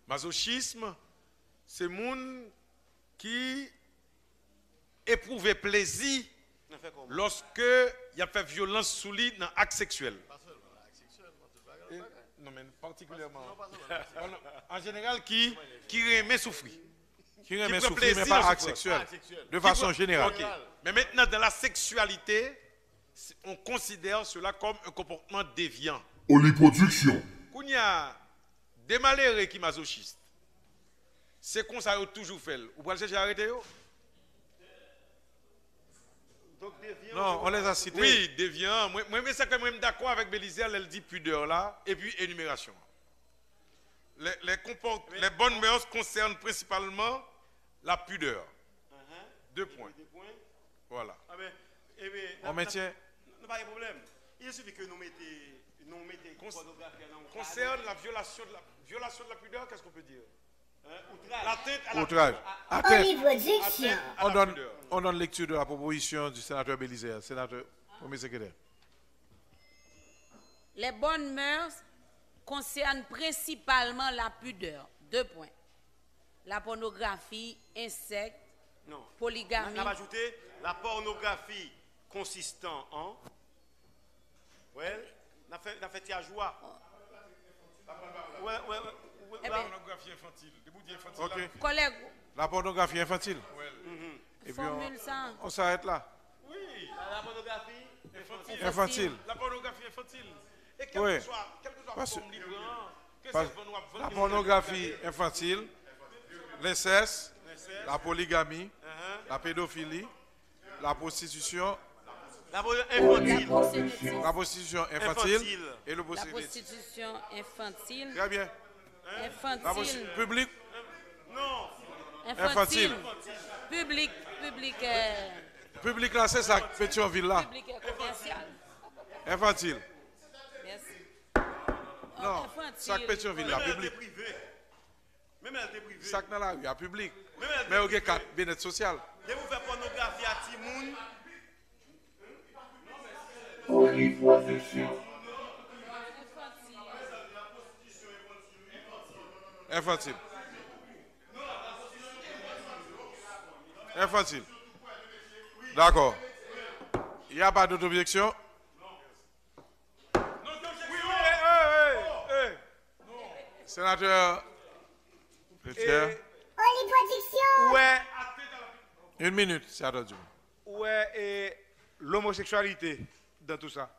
Masochisme, c'est les gens qui éprouvent plaisir lorsque il y a fait violence sous lui dans l'acte sexuel. Non, mais particulièrement. En général, qui remet souffrir. Qui remet souffrir, mais pas acte sexuel. De façon générale. Okay. Mais maintenant, dans la sexualité, on considère cela comme un comportement déviant. Polyproduction. Quand il y a des malheureux qui sont masochistes, c'est comme ça qu'ils ont toujours fait. Vous pouvez chercher à arrêter? Non, on les a cités. Oui, déviant. Moi, c'est quand même d'accord avec Béliziel, elle dit pudeur là, et puis énumération. Les bonnes mœurs concernent principalement la pudeur. 2 points. Voilà. On maintient. Pas de problème. Il suffit que nous mettions concerne la violation de la pudeur, qu'est-ce qu'on peut dire? Outrage. Atteinte. On donne lecture de la proposition du sénateur Béliziel. Sénateur, premier secrétaire. Les bonnes mœurs concernent principalement la pudeur. 2 points. La pornographie, insectes, polygamie. On va ajouter la pornographie consistant en. On a fait la joie. La pornographie infantile. Okay. Collègue. La pornographie infantile. Et puis on s'arrête là. Oui, la pornographie infantile. La pornographie infantile. Et quel que soit forme libre, la pornographie infantile, l'inceste, la polygamie, la pédophilie, la prostitution. La prostitution infantile et le La prostitution infantile. Très bien. Infantile. Public. Non. Infantile. Public. Public là, c'est ça, Pétionville là. Public commercial. Infantile. Merci. Non, ça que Pétionville, la public. Même elle était privée. Ça que dans la rue, la public. Mais au cas bien-être social. Et vous faites pornographie à Timoun. Infantile. Infantile. D'accord. Il n'y a pas d'autre objection? Sénateur. Ouais. Une minute, c'est à toi. Ouais, et l'homosexualité dans tout ça.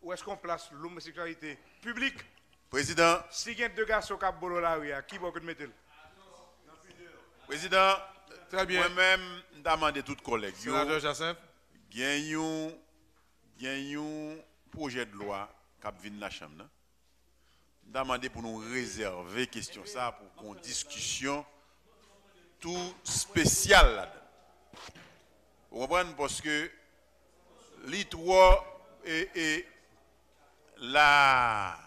Où est-ce qu'on place l'homosexualité publique? Président. Si il y a deux garçons qui ont bolo la rue, qui va mettre? Président, très bien. Moi-même, je demande à tous les collègues. Sénateur Jacinthe. Il y a un projet de loi qui vient de la Chambre. Je demande pour nous réserver la question ça pour une discussion tout spéciale là-dedans. Vous comprenez? Parce que les trois et la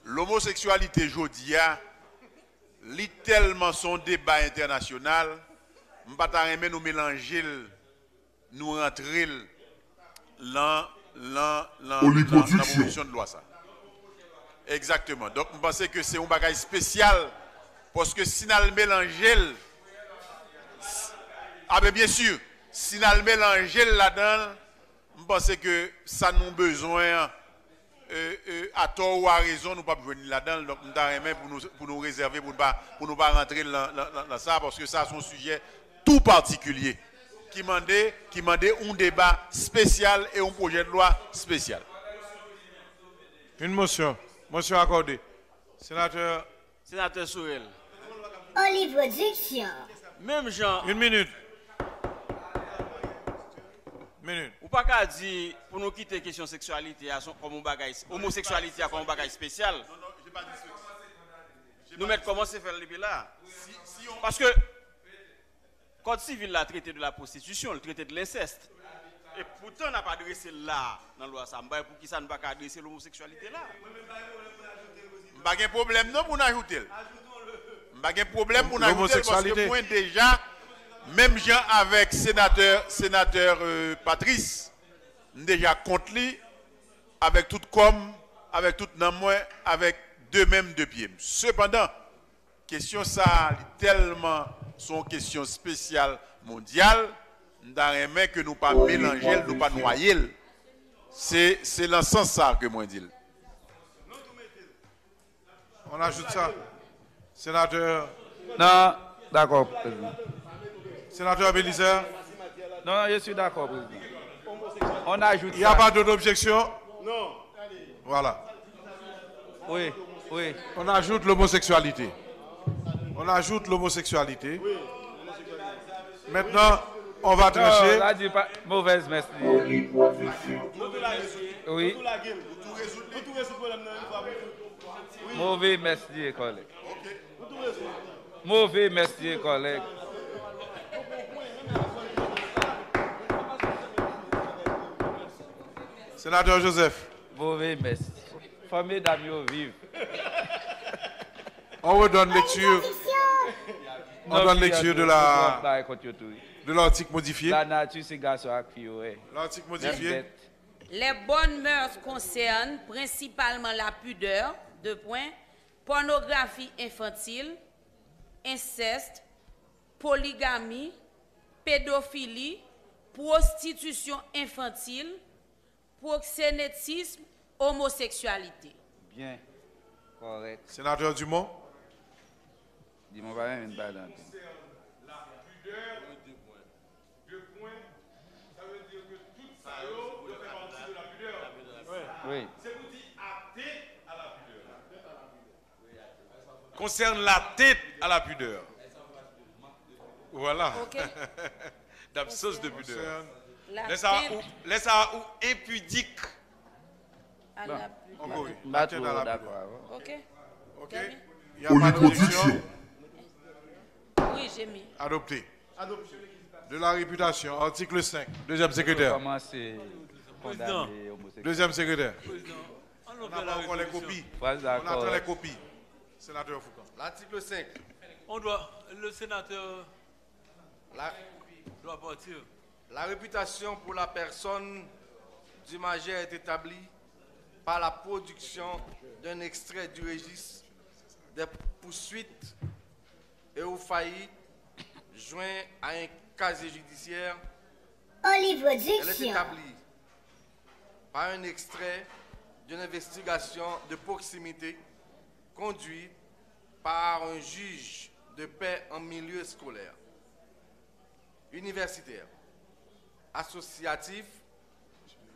l'homosexualité jodia lit tellement son débat international, m'pata aimer nous mélanger nous rentrer dans la proposition de loi ça. Exactement. Donc je pense que c'est un bagage spécial parce que si nous mélanger ah ben bien sûr, si nous mélanger là-dedans, je pense que ça nous besoin à tort ou à raison, nous ne pouvons pas venir là-dedans. Donc, nous avons pour nous réserver, pour ne pas rentrer dans ça, parce que ça, c'est un sujet tout particulier qui demandait un débat spécial et un projet de loi spécial. Une motion. Motion accordée. Sénateur Sourel. Oli Production. Même Jean. Une minute. Ou pas qu'à dire pour nous quitter la question sexualité comme un bagage, homosexualité comme un bagage spécial. Non, j'ai pas dit ça. Nous mettre comment c'est faire depuis là. Parce que Code civil l'a traité de la prostitution, le traité de l'inceste. Et pourtant, on n'a pas adressé là dans la loi Samba. Pour qui ça ne va pas adresser l'homosexualité là? Pas de problème non pour nous ajouter. Pas de problème pour nous ajouter parce que moi déjà. Même gens avec sénateur Patrice, déjà contre lui, avec tout comme, avec tout nom, avec deux pieds. Cependant, question ça, tellement sont questions spéciales mondiales, nous n'aimons que nous pas mélanger, nous pas noyer. C'est dans ce sens ça que moi dis. On ajoute ça. Sénateur. Non, d'accord, président. Sénateur Bélizer. Non, je suis d'accord, président. On ajoute ça. Il n'y a pas d'autre objection? Non. Voilà. Oui, oui. On ajoute l'homosexualité. On ajoute l'homosexualité. Oui. Maintenant, on va trancher. Non, là, dit pas mauvaise messe. Oui. Mauvais messieurs, collègue. Mauvais messieurs, collègue. Sénateur Joseph. Mauvais messieurs. Famille d'amis vivent. On redonne lecture. On donne lecture de l'article modifié. La nature, c'est garçon à qui, l'article modifié. Les bonnes mœurs concernent principalement la pudeur, pornographie infantile, inceste, polygamie, pédophilie, prostitution infantile, proxénétisme, homosexualité. Bien, correct. Sénateur Dumont. Dumont va même une balle. La pudeur, deux points, ça veut dire que tout ça doit faire partie de la pudeur. Oui. C'est pour dire athée à la pudeur. Concerne la tête à la pudeur. Voilà. Okay. D'absence de pudeur. Laisse ça ou impudique. À la pudeur. Oui. La tête à la pudeur. Ok. Ok. Il y a pas d'objection. Oui, j'ai mis. Adopté. De la réputation, article 5, deuxième secrétaire. Deuxième secrétaire. On n'a pas les copies. On attend les copies. Sénateur Foucault. L'article 5. Le sénateur doit partir. La réputation pour la personne du majeur est établie par la production d'un extrait du registre des poursuites et ou faillites joint à un casier judiciaire. Elle est établie par un extrait d'une investigation de proximité conduite par un juge de paix en milieu scolaire, universitaire, associatif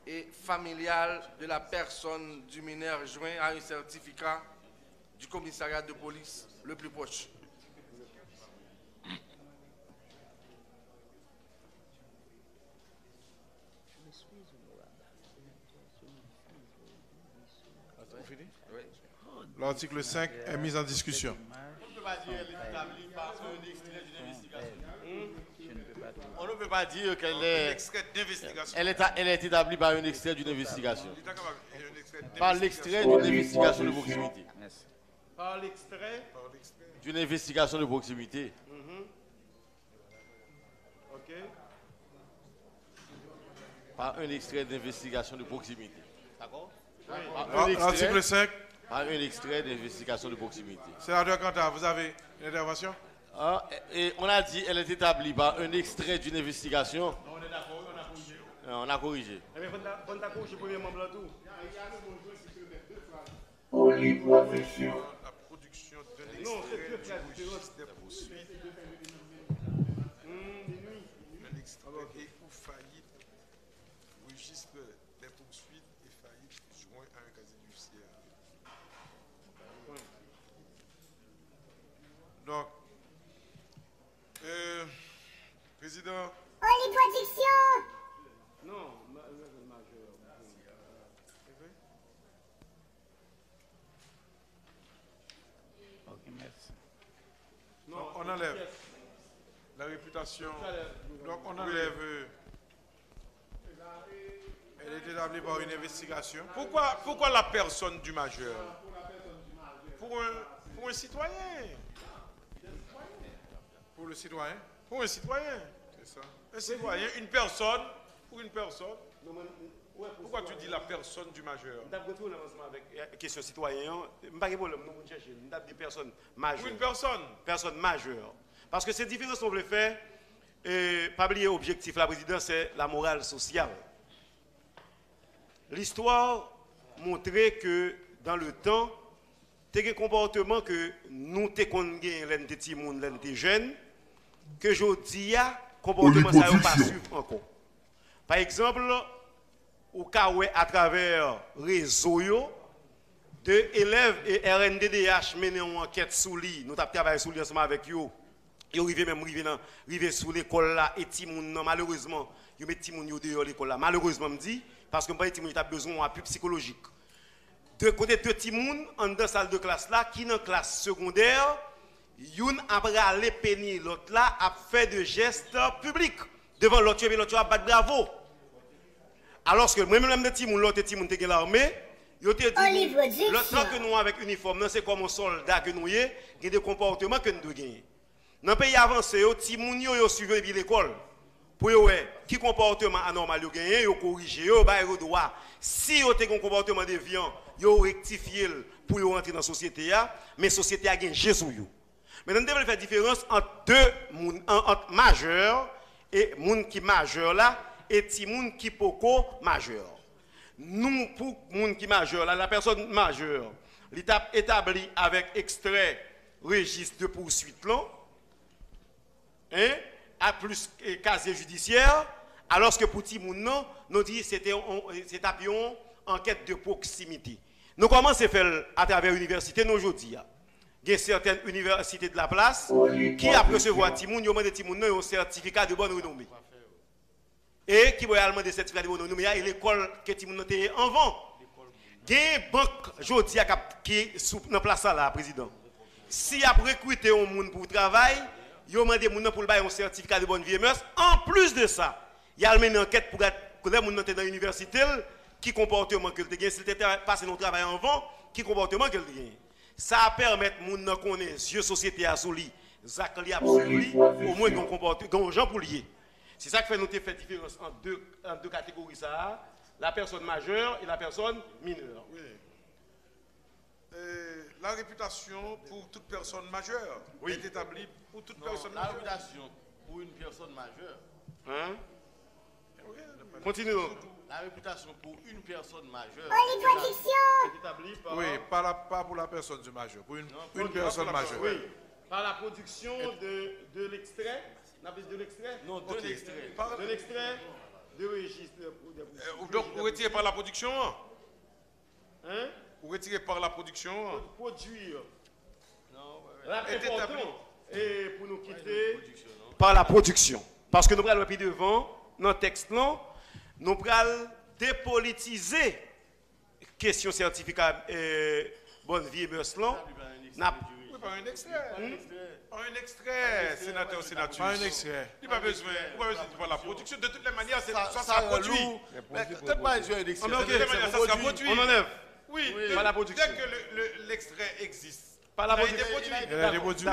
et familial de la personne du mineur joint à un certificat du commissariat de police le plus proche. L'article 5 est mis en discussion. On ne peut pas dire qu'elle est, elle est établie par un extrait d'une investigation. Par l'extrait d'une investigation de proximité. Par l'extrait d'une investigation de proximité. Ok. Par un extrait d'investigation de proximité. D'accord? L'article 5. Par un extrait d'investigation de proximité. Sénateur Cantat, vous avez une intervention? Et on a dit qu'elle est établie par un extrait d'une investigation. On est d'accord, on a corrigé. On a corrigé. Mais on a corrigé le premier membre là tout. La production d'un extrait du registre des poursuites. Un extrait et ou faillite. Registre des poursuites et faillites joint à un casier judiciaire. Donc, président. Production. Non, Ok, merci. Non, on enlève la réputation. Donc on enlève. Elle est établie par une investigation. Pourquoi la personne du majeur? Pour un citoyen. Pour le citoyen? Pour un citoyen. C'est ça. Un citoyen, une personne, pour une personne. Pourquoi tu dis la personne du majeur? D'après tout, on avec la question citoyen, pas de problème, nous cherchons des personnes majeures. Pour une personne? Personne majeure. Parce que cette différence qu'on veut faire, pas oublier l'objectif, la présidence, c'est la morale sociale. L'histoire montrait que dans le temps, il y a un comportement que nous avons des jeunes, que je dis, comportement ça n'a pas suivre encore. Par exemple, au cas où à travers réseau, deux élèves et RNDDH mené une enquête sous lui, nous avons travaillé sous lui ensemble avec eux. Ils arrivent sous l'école là et Timoun malheureusement, ils mettent Timoun dehors l'école là. Malheureusement me dit parce que Timoun a besoin d'un appui psychologique. De côté de Timoun en dans salle de classe là qui dans classe secondaire, youn a râlé péni l'autre là a fait de gestes publics devant l'autre et l'autre a battu bravo. Alors que moi-même de Timoun l'autre Timoun était l'armée, yo te dit l'autre temps que nous avec uniforme, c'est comme un soldat que nous y a des comportements que nous devons gagner. Dans le pays avancé, Timoun yo suivi l'école. Pour yo qui comportement anormal yo gagné, yo corriger, yo ba yo droit. Si yo te un comportement déviant, yo rectifier pour yo rentrer dans la société mais la société a gagné Jésus yo. Maintenant, nous devons faire différence entre entre majeur et moun qui majeur là et ti moun qui poko majeur. Nous pour moun qui majeur là, la personne majeure, l'étape établie avec extrait registre de poursuite là, hein, à plus casier judiciaire, alors que pour ti moun non, nous dit c'était une enquête de proximité. Nous commençons à faire à travers l'université nous aujourd'hui. Il y a certaines universités de la place qui a recevoir Timoun, ils ont demandé Timoun un certificat de bonne renommée. Et qui va demander certificat de bonne renommée, et l'école que Timoun a en vent. Il y a une banque aujourd'hui qui est dans la place là, président. Si a recruté un monde pour travail, ils ont demandé pour le bail un certificat de bonne vie et mœurs. En plus de ça, il y a une enquête pour que les gens dans l'université, qui comportement que le gagne, s'il était passé nos travail en vent, qui comportement que le gagne. Ça permet de nous connaître la société à soli, Zachary absolu, au moins qu'on comporte, qu'on gens pour lier. C'est ça qui fait nous faire différence en deux catégories ça, la personne majeure et la personne mineure. Oui. La réputation pour toute personne majeure est établie pour toute personne majeure. La réputation pour une personne majeure. Hein? Continuons. La réputation pour une personne majeure est établie par... Oui, pas pour la personne du majeur, pour une personne majeure. Oui, par la production de l'extrait. De l'extrait? Non, de l'extrait. De l'extrait de registre. Donc, vous retirez par la production? Hein? Vous retirez par la production? Produire. Non, est établi. Et pour nous quitter par la production. Parce que nous allons plus devant, dans le texte, non, nous allons dépolitiser question certificat bonne vie et mœurs. Par un extrait. Par un extrait, sénateur, sénatrice. Par un extrait. Il n'y a pas besoin de la production. De toutes les manières, ça sera produit. Peut-être pas besoin d'extrait. De toutes les manières, ça sera produit. On enlève. Oui, par la production. Dès que l'extrait existe, par la production.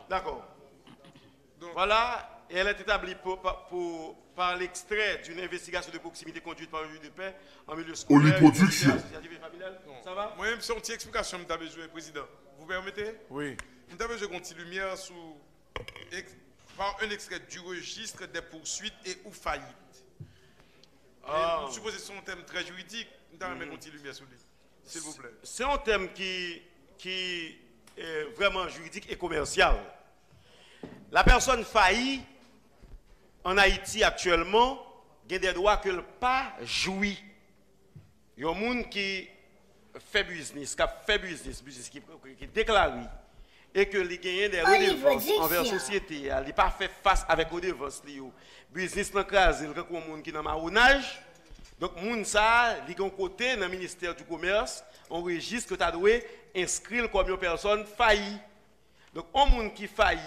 D'accord. Voilà, et elle est établie par l'extrait d'une investigation de proximité conduite par un juge de paix en milieu scolaire. Ça va? Moi-même, c'est une petite explication que je avez besoin, Président. Vous permettez? Oui. Nous avons besoin d'une lumière par un extrait du registre des poursuites et ou faillites. Je suppose que c'est un thème très juridique. Nous avons besoin d'une lumière sur lui. S'il vous plaît. C'est un thème qui est vraiment juridique et commercial. La personne faillie en Haïti actuellement a des droits qu'elle n'a pas joui. Il y a des gens qui fait business, qui déclarent et que les gagnent des redevances envers la société. Il n'a pas fait face avec les redevances. Le business n'a pas crasé, il y a des gens qui ont marronnage. Donc, les gens qui ont côté dans le ministère du Commerce, on registre que tu as inscrire comme une personne faillie. Donc, un monde qui faillit.